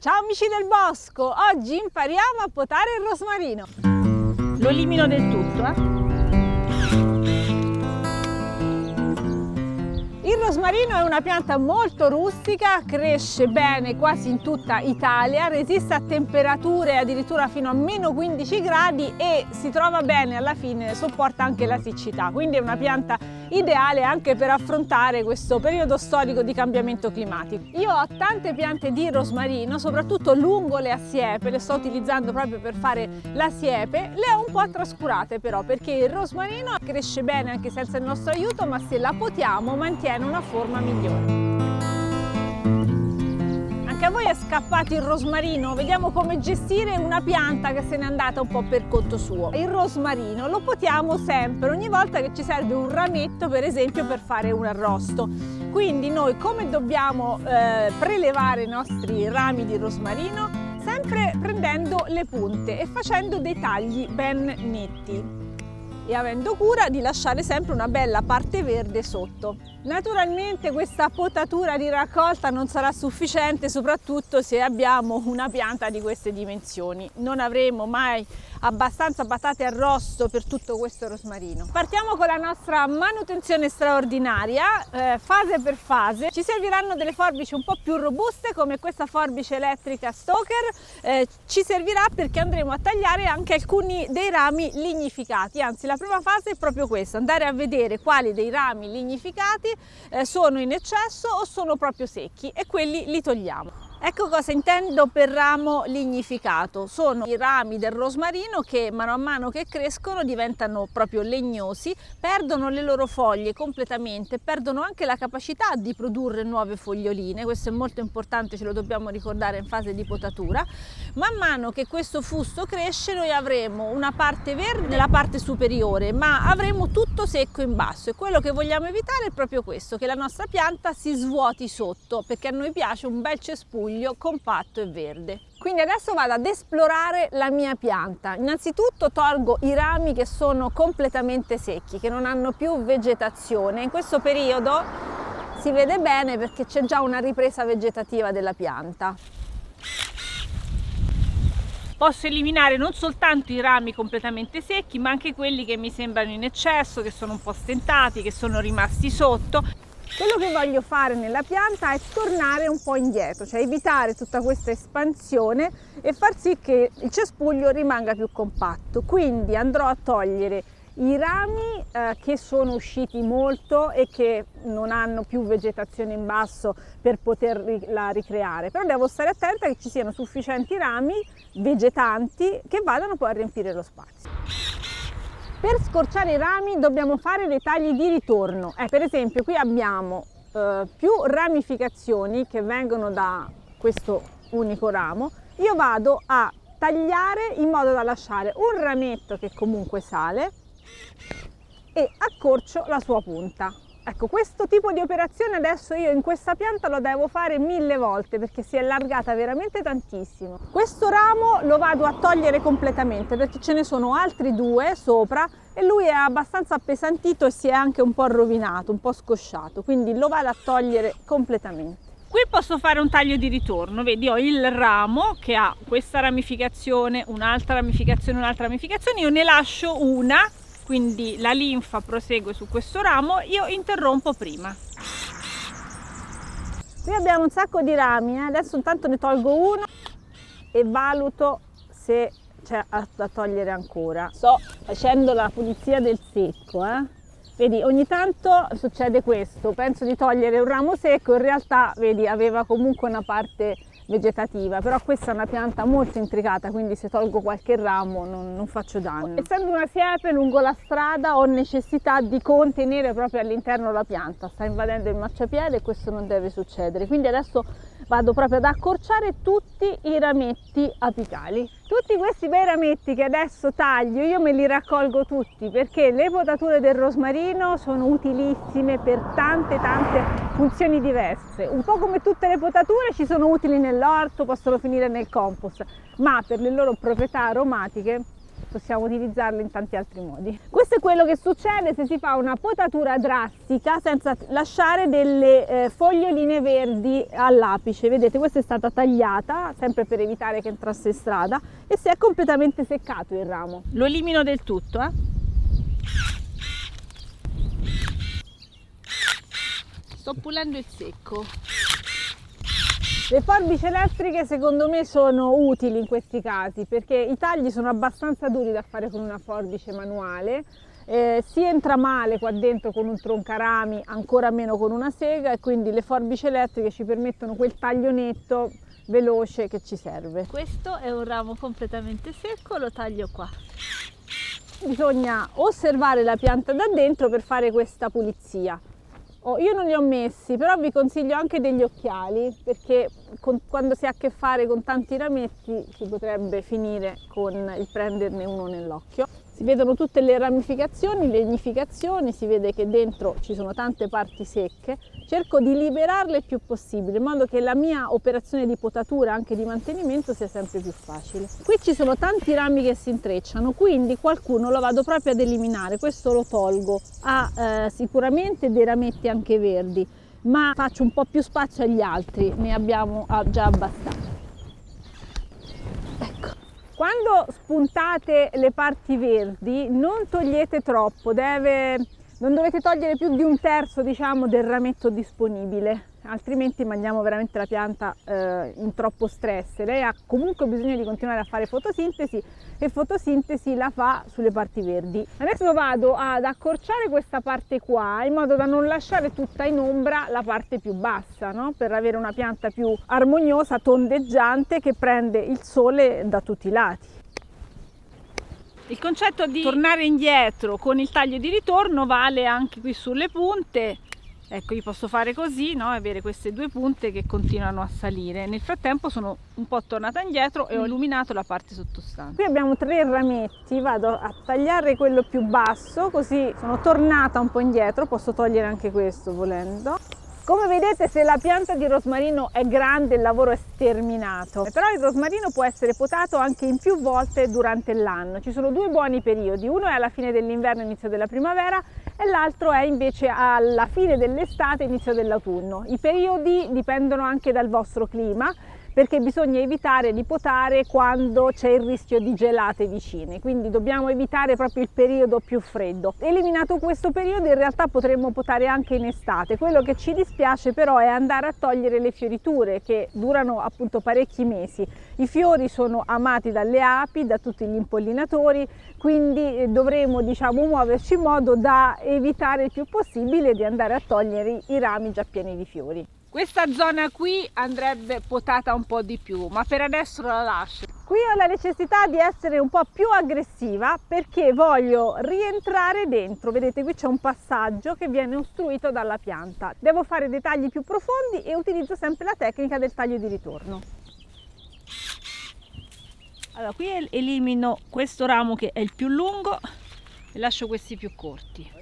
Ciao amici del bosco, oggi impariamo a potare il rosmarino. Lo elimino del tutto, Il rosmarino è una pianta molto rustica, cresce bene quasi in tutta Italia, resiste a temperature addirittura fino a meno 15 gradi e si trova bene alla fine, sopporta anche la siccità, quindi è una pianta ideale anche per affrontare questo periodo storico di cambiamento climatico. Io ho tante piante di rosmarino, soprattutto lungo le assiepe, le sto utilizzando proprio per fare la siepe, le ho un po' trascurate però perché il rosmarino cresce bene anche senza il nostro aiuto, ma se la potiamo mantiene una forma migliore. Anche a voi è scappato il rosmarino? Vediamo come gestire una pianta che se n'è andata un po' per conto suo. Il rosmarino lo potiamo sempre, ogni volta che ci serve un rametto, per esempio, per fare un arrosto. Quindi noi come dobbiamo prelevare i nostri rami di rosmarino? Sempre prendendo le punte e facendo dei tagli ben netti e avendo cura di lasciare sempre una bella parte verde sotto. Naturalmente questa potatura di raccolta non sarà sufficiente, soprattutto se abbiamo una pianta di queste dimensioni. Non avremo mai abbastanza patate arrosto per tutto questo rosmarino. Partiamo con la nostra manutenzione straordinaria, fase per fase. Ci serviranno delle forbici un po' più robuste come questa forbice elettrica Stoker, ci servirà perché andremo a tagliare anche alcuni dei rami lignificati, anzi la prima fase è proprio questa, andare a vedere quali dei rami lignificati sono in eccesso o sono proprio secchi e quelli li togliamo. Ecco cosa intendo per ramo lignificato, sono i rami del rosmarino che mano a mano che crescono diventano proprio legnosi, perdono le loro foglie completamente, perdono anche la capacità di produrre nuove foglioline, questo è molto importante, ce lo dobbiamo ricordare in fase di potatura. Man mano che questo fusto cresce noi avremo una parte verde nella parte superiore, ma avremo tutto secco in basso e quello che vogliamo evitare è proprio questo, che la nostra pianta si svuoti sotto, perché a noi piace un bel cespuglio compatto e verde. Quindi adesso vado ad esplorare la mia pianta. Innanzitutto tolgo i rami che sono completamente secchi, che non hanno più vegetazione. In questo periodo si vede bene perché c'è già una ripresa vegetativa della pianta. Posso eliminare non soltanto i rami completamente secchi, ma anche quelli che mi sembrano in eccesso, che sono un po' stentati, che sono rimasti sotto. Quello che voglio fare nella pianta è tornare un po' indietro, cioè evitare tutta questa espansione e far sì che il cespuglio rimanga più compatto. Quindi andrò a togliere i rami che sono usciti molto e che non hanno più vegetazione in basso per poterla ricreare, però devo stare attenta che ci siano sufficienti rami vegetanti che vadano poi a riempire lo spazio. Per scorciare i rami dobbiamo fare dei tagli di ritorno. Per esempio qui abbiamo più ramificazioni che vengono da questo unico ramo. Io vado a tagliare in modo da lasciare un rametto che comunque sale e accorcio la sua punta. Ecco, questo tipo di operazione adesso io in questa pianta lo devo fare 1000 volte perché si è allargata veramente tantissimo. Questo ramo lo vado a togliere completamente perché ce ne sono altri due sopra e lui è abbastanza appesantito e si è anche un po' rovinato, un po' scosciato, quindi lo vado a togliere completamente. Qui posso fare un taglio di ritorno, vedi ho il ramo che ha questa ramificazione, un'altra ramificazione, io ne lascio una. Quindi la linfa prosegue su questo ramo, io interrompo prima. Qui abbiamo un sacco di rami, adesso intanto ne tolgo uno e valuto se c'è da togliere ancora. Sto facendo la pulizia del secco, Vedi, ogni tanto succede questo, penso di togliere un ramo secco, in realtà, vedi, aveva comunque una parte vegetativa, però questa è una pianta molto intricata, quindi se tolgo qualche ramo non faccio danno. Essendo una siepe lungo la strada ho necessità di contenere proprio all'interno la pianta, sta invadendo il marciapiede e questo non deve succedere, quindi adesso vado proprio ad accorciare tutti i rametti apicali. Tutti questi bei rametti che adesso taglio io me li raccolgo tutti perché le potature del rosmarino sono utilissime per tante funzioni diverse. Un po' come tutte le potature ci sono utili nell'orto, possono finire nel compost, ma per le loro proprietà aromatiche possiamo utilizzarle in tanti altri modi. Questo è quello che succede se si fa una potatura drastica senza lasciare delle foglioline verdi all'apice. Vedete, questa è stata tagliata sempre per evitare che entrasse in strada e si è completamente seccato il ramo. Lo elimino del tutto, Sto pulendo il secco. Le forbici elettriche secondo me sono utili in questi casi perché i tagli sono abbastanza duri da fare con una forbice manuale, si entra male qua dentro con un troncarami, ancora meno con una sega, e quindi le forbici elettriche ci permettono quel taglio netto, veloce che ci serve. Questo è un ramo completamente secco, lo taglio qua. Bisogna osservare la pianta da dentro per fare questa pulizia. Io non li ho messi, però vi consiglio anche degli occhiali perché quando si ha a che fare con tanti rametti si potrebbe finire con il prenderne uno nell'occhio. Si vedono tutte le ramificazioni, le lignificazioni, si vede che dentro ci sono tante parti secche. Cerco di liberarle il più possibile in modo che la mia operazione di potatura, anche di mantenimento, sia sempre più facile. Qui ci sono tanti rami che si intrecciano, quindi qualcuno lo vado proprio ad eliminare. Questo lo tolgo. Ha sicuramente dei rametti anche verdi, ma faccio un po' più spazio agli altri, ne abbiamo già abbastanza. Ecco. Quando spuntate le parti verdi non togliete troppo, non dovete togliere più di 1/3, diciamo, del rametto disponibile, altrimenti mandiamo veramente la pianta in troppo stress. Lei ha comunque bisogno di continuare a fare fotosintesi e fotosintesi la fa sulle parti verdi. Adesso vado ad accorciare questa parte qua in modo da non lasciare tutta in ombra la parte più bassa, no? Per avere una pianta più armoniosa, tondeggiante, che prende il sole da tutti i lati. Il concetto di tornare indietro con il taglio di ritorno vale anche qui sulle punte. Ecco, io posso fare così, no? Avere queste due punte che continuano a salire. Nel frattempo sono un po' tornata indietro e ho illuminato la parte sottostante. Qui abbiamo 3 rametti, vado a tagliare quello più basso, così sono tornata un po' indietro, posso togliere anche questo volendo. Come vedete, se la pianta di rosmarino è grande il lavoro è sterminato, però il rosmarino può essere potato anche in più volte durante l'anno. Ci sono 2 buoni periodi, uno è alla fine dell'inverno, inizio della primavera, e l'altro è invece alla fine dell'estate, inizio dell'autunno. I periodi dipendono anche dal vostro clima, perché bisogna evitare di potare quando c'è il rischio di gelate vicine, quindi dobbiamo evitare proprio il periodo più freddo. Eliminato questo periodo, in realtà potremmo potare anche in estate. Quello che ci dispiace però è andare a togliere le fioriture, che durano appunto parecchi mesi. I fiori sono amati dalle api, da tutti gli impollinatori, quindi dovremo, diciamo, muoverci in modo da evitare il più possibile di andare a togliere i rami già pieni di fiori. Questa zona qui andrebbe potata un po' di più, ma per adesso la lascio. Qui ho la necessità di essere un po' più aggressiva perché voglio rientrare dentro. Vedete, qui c'è un passaggio che viene ostruito dalla pianta. Devo fare dei tagli più profondi e utilizzo sempre la tecnica del taglio di ritorno. Allora, qui elimino questo ramo che è il più lungo e lascio questi più corti.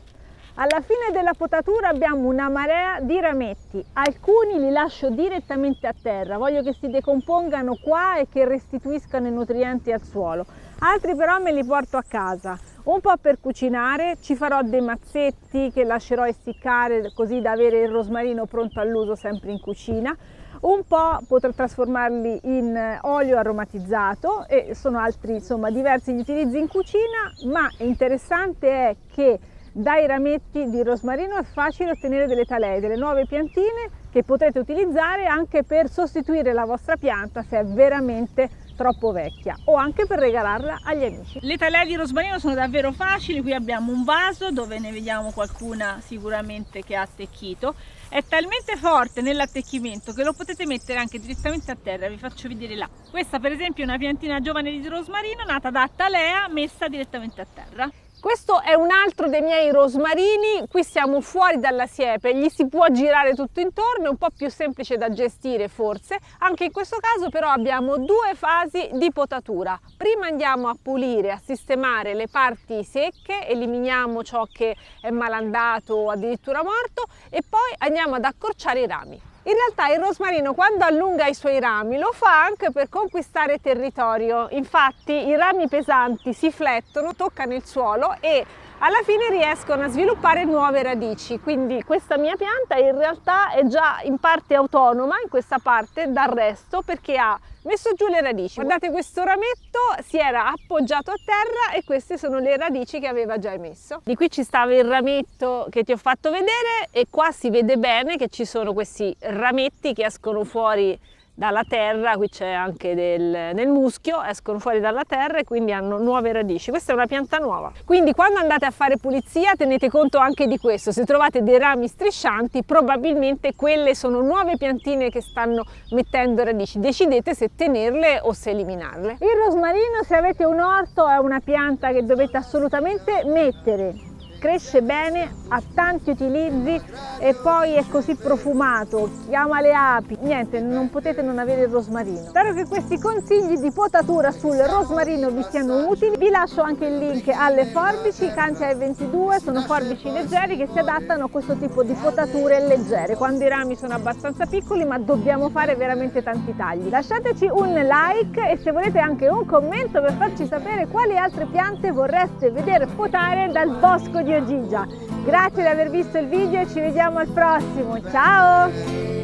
Alla fine della potatura abbiamo una marea di rametti, alcuni li lascio direttamente a terra, voglio che si decompongano qua e che restituiscano i nutrienti al suolo, altri però me li porto a casa, un po' per cucinare, ci farò dei mazzetti che lascerò essiccare così da avere il rosmarino pronto all'uso sempre in cucina, un po' potrò trasformarli in olio aromatizzato e sono altri, insomma, diversi gli utilizzi in cucina, ma interessante è che dai rametti di rosmarino è facile ottenere delle talee, delle nuove piantine che potrete utilizzare anche per sostituire la vostra pianta se è veramente troppo vecchia o anche per regalarla agli amici. Le talee di rosmarino sono davvero facili, qui abbiamo un vaso dove ne vediamo qualcuna sicuramente che ha attecchito. È talmente forte nell'attecchimento che lo potete mettere anche direttamente a terra, vi faccio vedere là. Questa per esempio è una piantina giovane di rosmarino nata da talea messa direttamente a terra. Questo è un altro dei miei rosmarini, qui siamo fuori dalla siepe, gli si può girare tutto intorno, è un po' più semplice da gestire forse. Anche in questo caso però abbiamo 2 fasi di potatura. Prima andiamo a pulire, a sistemare le parti secche, eliminiamo ciò che è malandato o addirittura morto e poi andiamo ad accorciare i rami. In realtà il rosmarino, quando allunga i suoi rami, lo fa anche per conquistare territorio. Infatti i rami pesanti si flettono, toccano il suolo e alla fine riescono a sviluppare nuove radici. Quindi questa mia pianta in realtà è già in parte autonoma in questa parte dal resto, perché ha messo giù le radici. Guardate, questo rametto si era appoggiato a terra e queste sono le radici che aveva già emesso. Di qui ci stava il rametto che ti ho fatto vedere e qua si vede bene che ci sono questi rametti che escono fuori dalla terra, qui c'è anche nel muschio, escono fuori dalla terra e quindi hanno nuove radici. Questa è una pianta nuova. Quindi quando andate a fare pulizia tenete conto anche di questo. Se trovate dei rami striscianti, probabilmente quelle sono nuove piantine che stanno mettendo radici. Decidete se tenerle o se eliminarle. Il rosmarino, se avete un orto, è una pianta che dovete assolutamente mettere. Cresce bene, ha tanti utilizzi e poi è così profumato, chiama le api. Niente, non potete non avere il rosmarino. Spero che questi consigli di potatura sul rosmarino vi siano utili. Vi lascio anche il link alle forbici, Cantia E22, sono forbici leggeri che si adattano a questo tipo di potature leggere, quando i rami sono abbastanza piccoli ma dobbiamo fare veramente tanti tagli. Lasciateci un like e se volete anche un commento per farci sapere quali altre piante vorreste vedere potare dal bosco di Ogygia. Grazie di aver visto il video e ci vediamo al prossimo. Ciao!